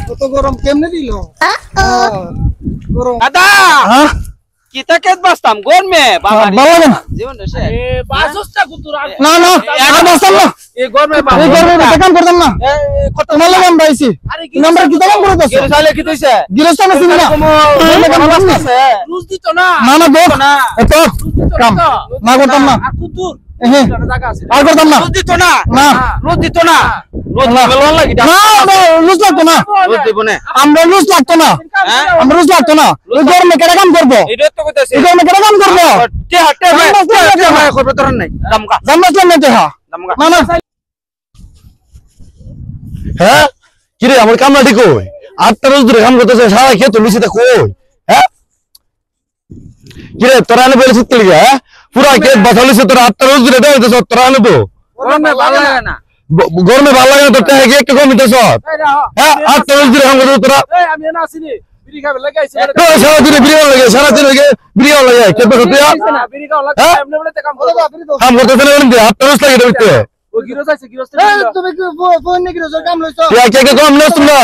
কত গরম কেমনে দিল গরম দাদা হ্যাঁ কিতা কেত বাসতাম গরমে বাবা বাবা জীবন রে বাসস্তা কুতুরা না না আর বসতাম না এই গরমে এই গরমে কাম করতাম না কত তোমার লাগে আমি পাইছি নাম্বার কি কাম করতেছ গেলে সালে কি কইছে গিরস্ত না চিনি না রুজ দিত না না না দেখ এত কাম না করতাম না আর কুতুর হ্যাঁ জায়গা আছে আর করতাম না রোজ দিত না না রোজ দিত না রোজ বেলন লাগি না না লুজ লাগতো না রোজ দিব না আমরা লুজ লাগতো না আমরা লুজ লাগতো না ওই গরমে কেন কাম করব এটা তো কইতাছি এই গরমে কেন কাম করব তে হাতে করবে তোর নাই দামকা জানলাম না দেহা দামকা না না হ্যাঁ কি রে আমার কামলা ঠিক কই 8টা রোজ ধরে কাম করতেছে সারা খেয়ে তো মিছিতে কই হ্যাঁ কি রে তোরা আনে বলেছিস কি লিগা হ্যাঁ পুরা খেত বাছালিছে তোরা 8টা রোজ ধরে দেইতেছ তোরা আনে তো গরমে ভালো লাগে না গরমে ভালো লাগে না তোর টাকা কি একটু কম দিতেছ হ্যাঁ 8টা রোজ ধরে কাম করতেছ তোরা এই আমি না আসিনি বিড়ি খাবে লাগাইছি তো সারা দিনে বিরিয়ানি লাগে সারা দিন লাগে বিরিয়ানি লাগে খেত করতে বিড়ি খাও লাগা এমনি বলে কাম করো কাম করতেছ না বলেন 8টা রোজ লাগে দিতে ওই গিরস আছে গিরস তুমি কি ফোন নি গিরস কাম লইছো তুই কে কম নস তোমরা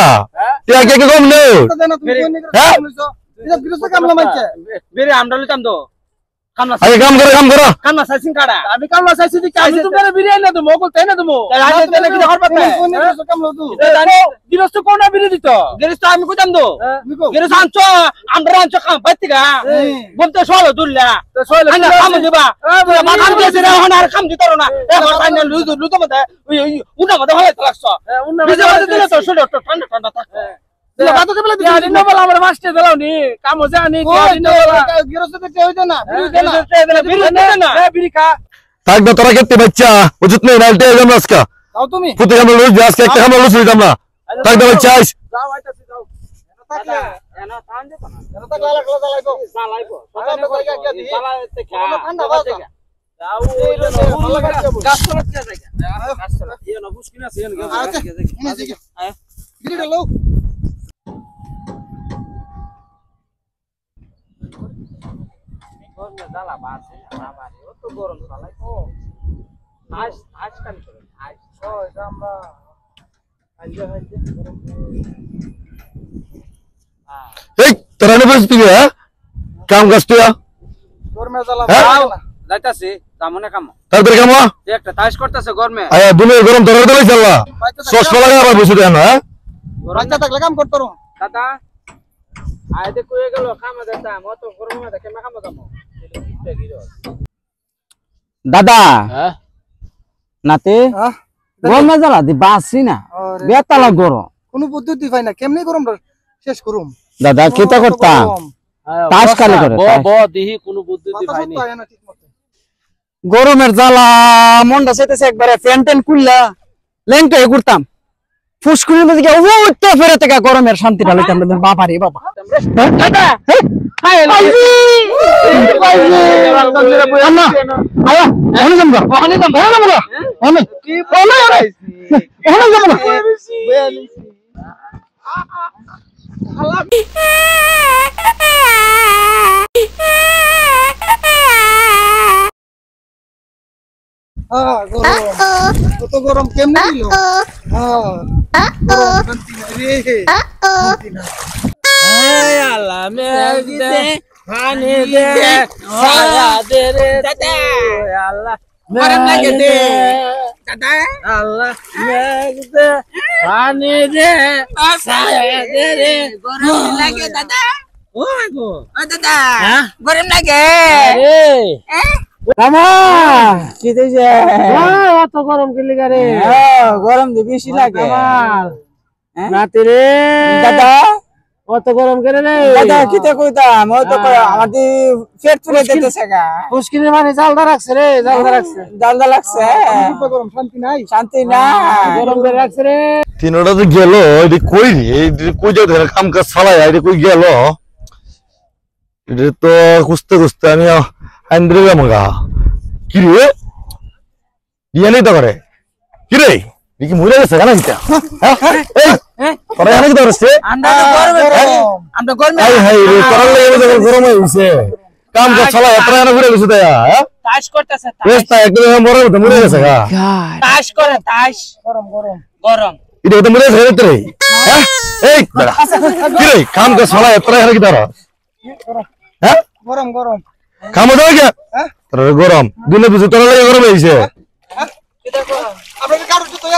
তুই কে কম নস না তুমি ফোন নি গিরস কাম লইছো এটা গিরস কাম না মাইছে বেরে আমরা লইতাম তো কামনা আগে কাম করো কামনা সাইসিং কাড়া আমি কামলা চাইছি দি আমি তো করে বিরিয়ানি না দেবো তাই না দেবো আগে তেলে কি হর পাতে ফোন নি গিরস কাম লইছো গিরস তো কোনা বিড়ি দিত গেরিস তো আমি কইতাম তো গেরিস আনছো আমরা আনছো কাম পাইতিগা বলতে সলো দুল্লা তো সইলে আনা কাম দিবা মাথা দিয়েছে রে হন আর কাম দিত না এ হঠাৎ না লুই লুই তো মতে ওই উনা মতে হয় তো লাগছো উন্না বিজে মতে দিলে তো শুলে তো ঠান্ডা ঠান্ডা থাকে দিলা বাতো কে বলে দিয়া দিন বলা আমার মাস্টার দিলাও নি কাম হচ্ছে আনি দিয়া দিন বলা গিরস তে হইতো না বিড়ি দে না বিড়ি খা থাক না তোরা খেতে বাচ্চা বুঝত নাই নালতে এলাম আজকে তাও তুমি পুতে কাম লুজ আজকে একটা কাম লুজ দিতাম না থাক না বাচ্চা আইস যাও আইতাছি যাও থাকলে এনা টান দে না এটা তো গালা গালা লাগাইবো চালাইবো সকালে কইগা গিয়া দি চালাইতে খা ঠান্ডা বাজা যাও এই রে ভালো লাগে যাবো গাছ চলা কে জায়গা গাছ চলা ইয়ে না বুঝকিনা আছে এন আচ্ছা গিরিটা লও গরমে জ্বালা বাসে বাবা রে ও তো গরম চালাই ও আজ কাল করে আজ ও এটা আমরা আইজা গরম এই তোরা নে বসতি হ্যাঁ কাম কাজ তুই গরমে জ্বালা যাও যাইতাছি দামনে কাম তারপরে কাম একটা তাইশ করতেছে গরমে আয়া দুনে গরম তোরা দিলাই চাল্লা সস লাগা আবার বসে দেন হ্যাঁ বাচ্চা থাকলে কাম করতে রো দাদা আয় দে কই গেল কাম দাদা মত গরমে দেখে না কাম দাম দাদা হ্যাঁ নাতে হ্যাঁ গরমে জ্বালা দি বাসি না বেতালা গরম কোনো পদ্ধতি পাই না কেমনে গরম শেষ করুম দাদা কেতা করতাম তাস কালে করে ব দিহি কোনো বুদ্ধি ভাইনি গরমের জ্বালা মনটা চাইতেছে একবারে ফ্যান ট্যান খুললা ল্যাংটা ঘুরতাম ফুসকুনির মধ্যে গিয়ে উঠতে ফেরে থেকে গরমের শান্তিটা লইতাম বাবা রে বাবা দাদা কত গরম কেমনে দিল শান্তি নাই রে শান্তি নাই আল্লাহ মেঘ দে পানি দে ছায়া দে রে দাদা আল্লাহ গরম লাগে দে দাদা আল্লাহ মেঘ দে পানি দে ছায়া দে রে গরম লাগে দাদা ও গো ও দাদা গরম লাগে কামা কি দিছে অত গরম কি লাগা রে গরম দি বেশি লাগে নাতি রে দাদা অত গরম করে রে দাদা কিতে কইতাম ওই তো আমার দি পেট তুলে দিতেছে গা পুষ্কিনের মানে জালদা রাখছে রে জালদা রাখছে দালদা লাগছে গরম শান্তি নাই শান্তি না গরম করে রাখছে রে তিনটা তো গেল এটি কই রে এটি কই যাও দেখেন কাম কাজ চালাই এটি কই গেল এটি তো খুঁজতে খুঁজতে আমি আইন্দ্রে গামগা কি রে বিয়ে নেই তো করে কি রে কি মরে গেছে জানা কিটা হ্যাঁ তোরা জানা কি ধরছে আমরা গরমে হাই হাই রে তোরা লাগে গরম হয়ে গেছে কাম কাজ চালাই এত না ঘুরে গেছে তাই হ্যাঁ তাস করতেছে বেশ তাই একদম মরে গেছে গা তাস করে তাস গরম গরম গরম এটা তো মরে গেছে রে হ্যাঁ এই বেড়া কি রে কাম কাজ সালা এত হারে কি তারা হ্যাঁ গরম গরম কাম দাও কে তোর গরম দিনে বুঝে তোর লাগে গরম হইছে আপনাদের কারো তো